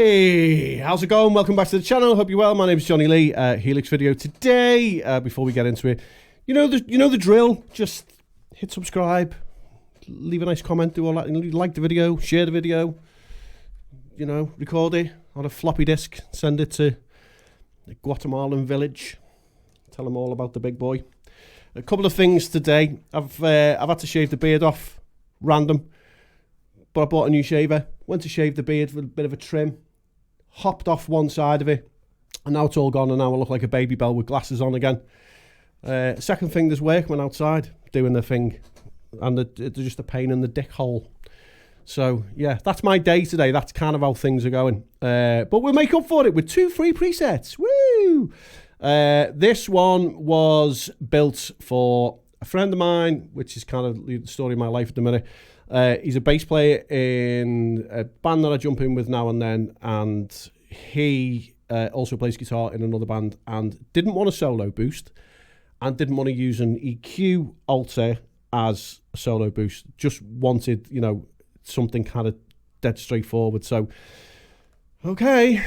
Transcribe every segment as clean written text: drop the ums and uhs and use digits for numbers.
Hey, how's it going? Welcome back to the channel. Hope you're well. My name is Johnny Lee. Helix video today. Before we get into it, you know the drill. Just hit subscribe, leave a nice comment, do all that, like the video, share the video. You know, record it on a floppy disk, send it to the Guatemalan village. Tell them all about the big boy. A couple of things today. I've had to shave the beard off, random. But I bought a new shaver, went to shave the beard with a bit of a trim, hopped off one side of it, and now it's all gone, and now I look like a baby bell with glasses on again. Second thing, there's workmen outside doing their thing, and they're just a pain in the dick hole. So, yeah, that's my day today. That's kind of how things are going. But we'll make up for it with 2 free presets. Woo! This one was built for a friend of mine, which is kind of the story of my life at the minute. He's a bass player in a band that I jump in with now and then, and he also plays guitar in another band and didn't want a solo boost and didn't want to use an EQ alter as a solo boost. Just wanted, you know, something kind of dead straightforward. So, okay.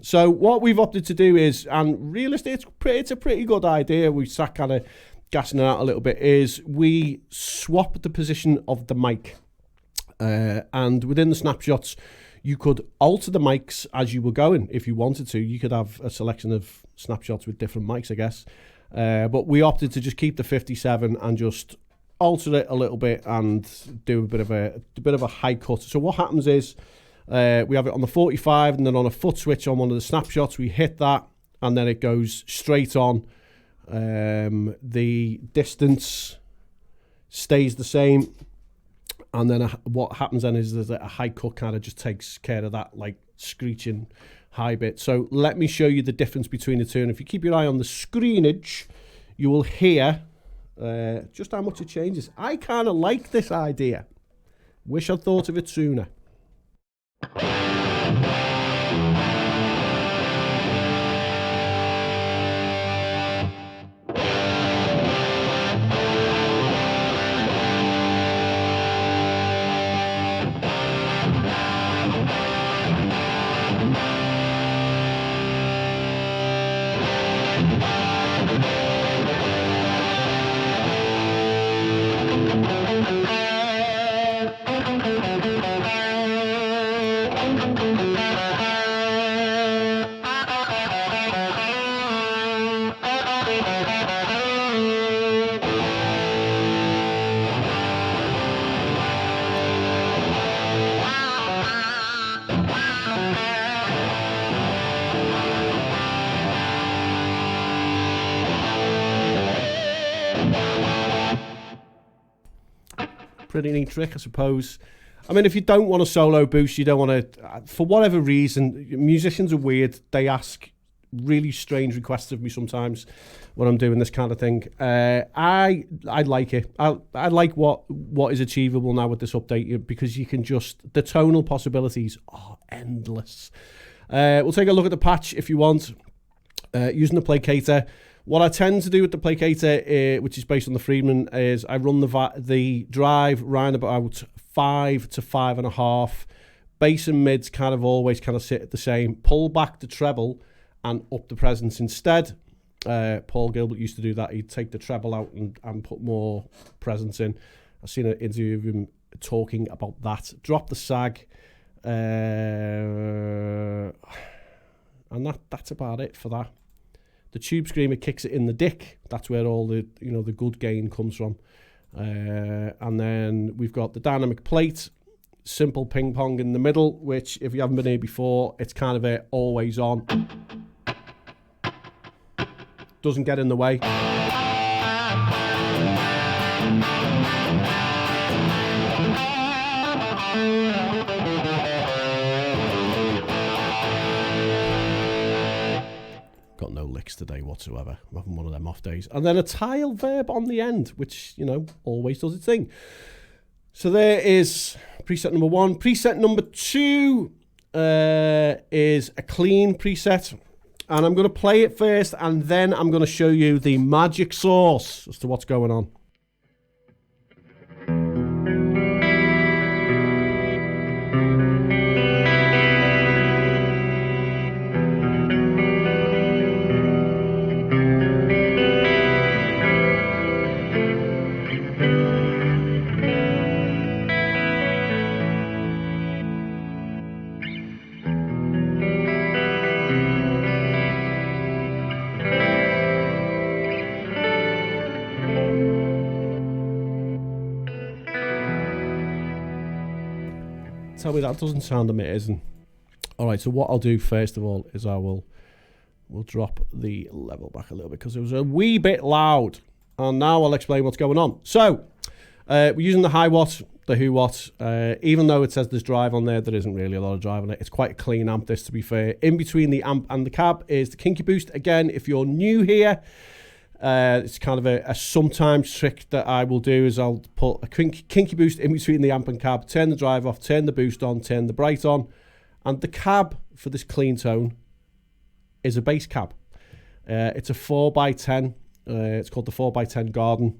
So what we've opted to do is, and realistically, it's a pretty good idea. We sat kind of gassing it out a little bit, is we swap the position of the mic, and within the snapshots you could alter the mics as you were going if you wanted to. You could have a selection of snapshots with different mics, I guess, but we opted to just keep the 57 and just alter it a little bit and do a bit of a high cut. So what happens is we have it on the 45, and then on a foot switch on one of the snapshots we hit that, and then it goes straight on. The distance stays the same, and then what happens then is that a high cut kind of just takes care of that like screeching high bit. So let me show you the difference between the two, and if you keep your eye on the screenage you will hear just how much it changes. I kind of like this idea. Wish I'd thought of it sooner. Pretty neat trick, I suppose. I mean, if you don't want a solo boost, you don't want to, for whatever reason, musicians are weird. They ask really strange requests of me sometimes when I'm doing this kind of thing. I like it. I like what is achievable now with this update, because you can just, the tonal possibilities are endless. We'll take a look at the patch if you want, using the placator. What I tend to do with the placator, which is based on the Friedman, is I run the drive round about 5 to 5.5. Bass and mids kind of always kind of sit at the same. Pull back the treble and up the presence instead. Paul Gilbert used to do that. He'd take the treble out and put more presence in. I've seen an interview of him talking about that. Drop the sag. And that's about it for that. The tube screamer kicks it in the dick. That's where all the the good gain comes from. And then we've got the dynamic plate, simple ping pong in the middle, which if you haven't been here before, it's kind of always on. Doesn't get in the way. Got no licks today whatsoever. I'm having one of them off days. And then a tile verb on the end, which, always does its thing. So there is preset number 1. Preset number 2 is a clean preset. And I'm going to play it first, and then I'm going to show you the magic sauce as to what's going on. tell me that doesn't sound amazing. All right, so what I'll do first of all is we'll drop the level back a little bit because it was a wee bit loud. And now I'll explain what's going on. So we're using the high watt, the Who watt. Even though it says there's drive on there, there isn't really a lot of drive on it. It's quite a clean amp, this, to be fair. In between the amp and the cab is the Kinky Boost. Again, if you're new here, it's kind of a sometimes trick that I will do is I'll put a Kinky Boost in between the amp and cab, turn the drive off, turn the boost on, turn the bright on. And the cab for this clean tone is a bass cab. It's a 4x10. It's called the 4x10 Garden.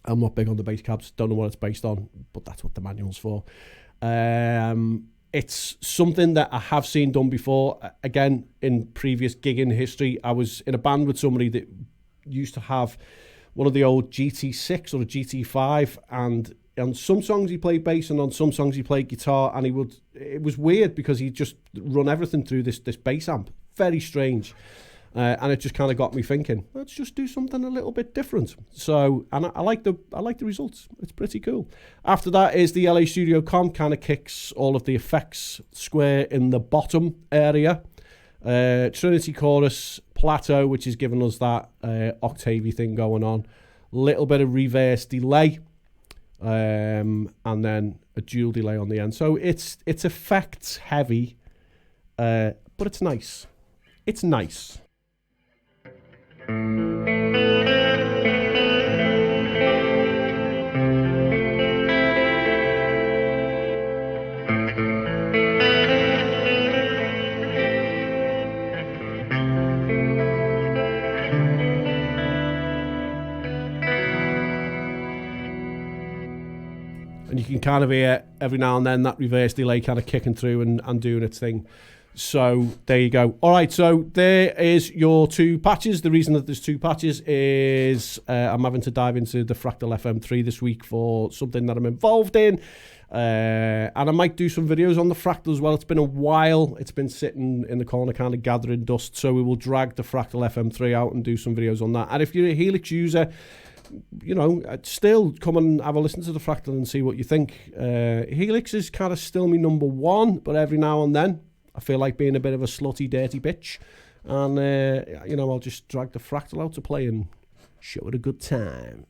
I'm not big on the bass cabs. Don't know what it's based on, but that's what the manual's for. It's something that I have seen done before. Again, in previous gigging history, I was in a band with somebody that used to have one of the old GT6 or a GT5, and on some songs he played bass and on some songs he played guitar, and it was weird because he'd just run everything through this bass amp. Very strange. And it just kind of got me thinking, let's just do something a little bit different. So, and I like the results. It's pretty cool. After that is the LA Studio Comp, kind of kicks all of the effects square in the bottom area. Trinity Chorus Plateau, which is giving us that octavey thing going on. Little bit of reverse delay. And then a dual delay on the end. So it's effects heavy, but it's nice. It's nice. And you can kind of hear every now and then that reverse delay kind of kicking through and doing its thing. So there you go. All right, so there is your two patches. The reason that there's two patches is I'm having to dive into the Fractal FM3 this week for something that I'm involved in. And I might do some videos on the Fractal as well. It's been a while. It's been sitting in the corner kind of gathering dust. So we will drag the Fractal FM3 out and do some videos on that. And if you're a Helix user, you know, still come and have a listen to the Fractal and see what you think. Helix is kind of still my number one, but every now and then I feel like being a bit of a slutty, dirty bitch. And, you know, I'll just drag the Fractal out to play and show it a good time.